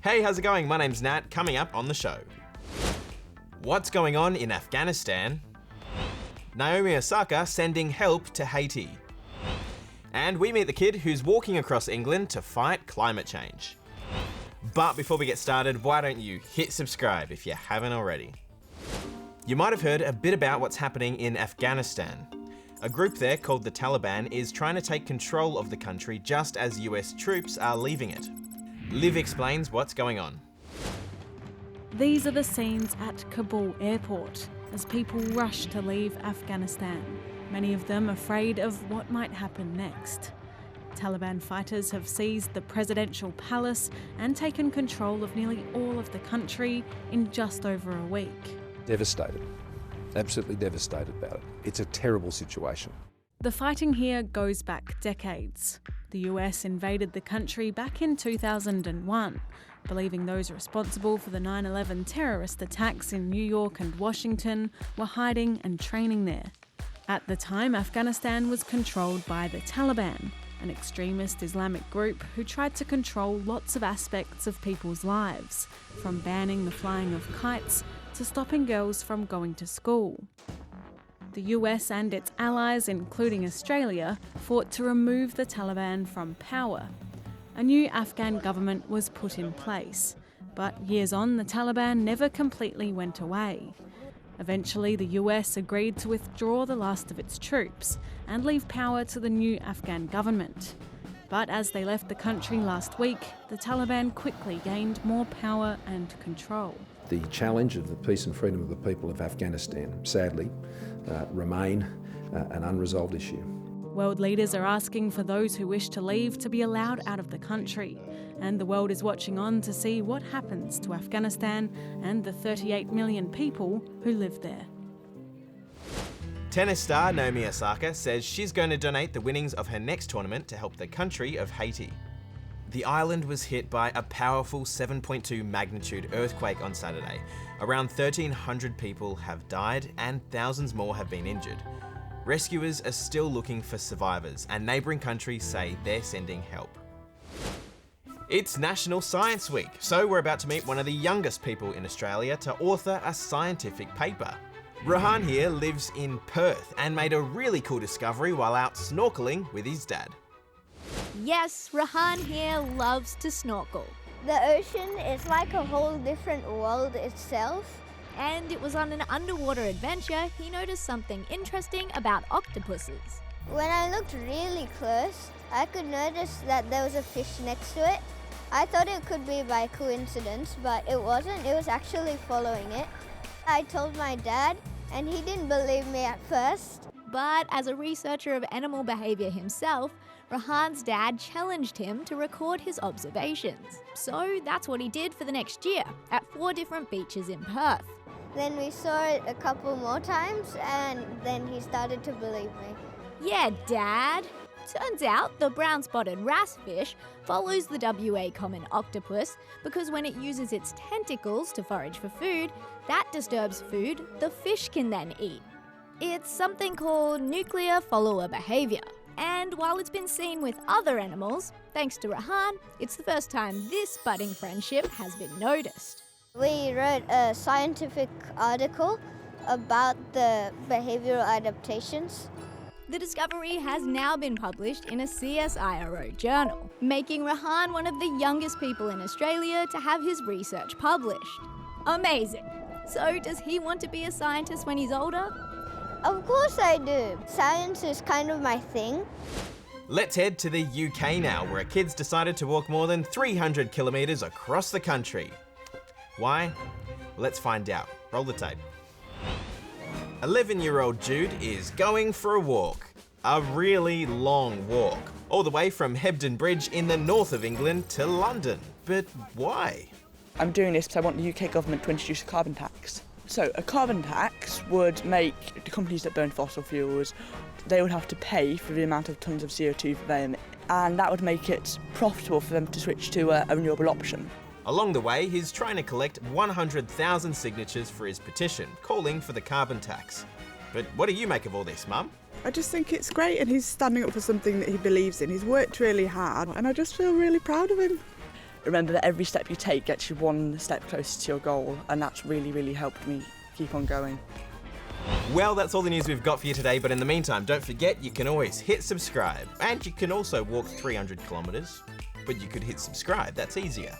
Hey, how's it going? My name's Nat. Coming up on the show. What's going on in Afghanistan? Naomi Osaka sending help to Haiti. And we meet the kid who's walking across England to fight climate change. But before we get started, why don't you hit subscribe if you haven't already? You might have heard a bit about what's happening in Afghanistan. A group there called the Taliban is trying to take control of the country just as US troops are leaving it. Liv explains what's going on. These are the scenes at Kabul airport as people rush to leave Afghanistan, many of them afraid of what might happen next. Taliban fighters have seized the presidential palace and taken control of nearly all of the country in just over a week. Devastated. Absolutely devastated about it. It's a terrible situation. The fighting here goes back decades. The US invaded the country back in 2001, believing those responsible for the 9/11 terrorist attacks in New York and Washington were hiding and training there. At the time, Afghanistan was controlled by the Taliban, an extremist Islamic group who tried to control lots of aspects of people's lives, from banning the flying of kites to stopping girls from going to school. The US and its allies, including Australia, fought to remove the Taliban from power. A new Afghan government was put in place, but years on, the Taliban never completely went away. Eventually, the US agreed to withdraw the last of its troops and leave power to the new Afghan government. But as they left the country last week, the Taliban quickly gained more power and control. The challenge of the peace and freedom of the people of Afghanistan, sadly, remain an unresolved issue. World leaders are asking for those who wish to leave to be allowed out of the country, and the world is watching on to see what happens to Afghanistan and the 38 million people who live there. Tennis star Naomi Osaka says she's going to donate the winnings of her next tournament to help the country of Haiti. The island was hit by a powerful 7.2 magnitude earthquake on Saturday. Around 1,300 people have died and thousands more have been injured. Rescuers are still looking for survivors, and neighbouring countries say they're sending help. It's National Science Week, so we're about to meet one of the youngest people in Australia to author a scientific paper. Rohan here lives in Perth and made a really cool discovery while out snorkeling with his dad. Yes, Rohan here loves to snorkel. The ocean is like a whole different world itself. And it was on an underwater adventure he noticed something interesting about octopuses. When I looked really close, I could notice that there was a fish next to it. I thought it could be by coincidence, but it wasn't. It was actually following it. I told my dad, and he didn't believe me at first. But as a researcher of animal behaviour himself, Rohan's dad challenged him to record his observations. So that's what he did for the next year, at 4 different beaches in Perth. Then we saw it a couple more times, and then he started to believe me. Yeah, Dad. Turns out the brown-spotted wrasse-fish follows the WA common octopus because when it uses its tentacles to forage for food, that disturbs food the fish can then eat. It's something called nuclear follower behaviour. And while it's been seen with other animals, thanks to Rohan, it's the first time this budding friendship has been noticed. We wrote a scientific article about the behavioral adaptations. The discovery has now been published in a CSIRO journal, making Rohan one of the youngest people in Australia to have his research published. Amazing! So does he want to be a scientist when he's older? Of course I do. Science is kind of my thing. Let's head to the UK now, where a kid's decided to walk more than 300 kilometres across the country. Why? Let's find out. Roll the tape. 11-year-old Jude is going for a walk. A really long walk. All the way from Hebden Bridge in the north of England to London. But why? I'm doing this because I want the UK government to introduce a carbon tax. So a carbon tax would make the companies that burn fossil fuels, they would have to pay for the amount of tonnes of CO2 for them, and that would make it profitable for them to switch to a renewable option. Along the way, he's trying to collect 100,000 signatures for his petition, calling for the carbon tax. But what do you make of all this, Mum? I just think it's great, and he's standing up for something that he believes in. He's worked really hard, and I just feel really proud of him. remember that every step you take gets you one step closer to your goal, and that's really, really helped me keep on going. Well, that's all the news we've got for you today, but in the meantime, don't forget you can always hit subscribe, and you can also walk 300 kilometres, but you could hit subscribe, that's easier.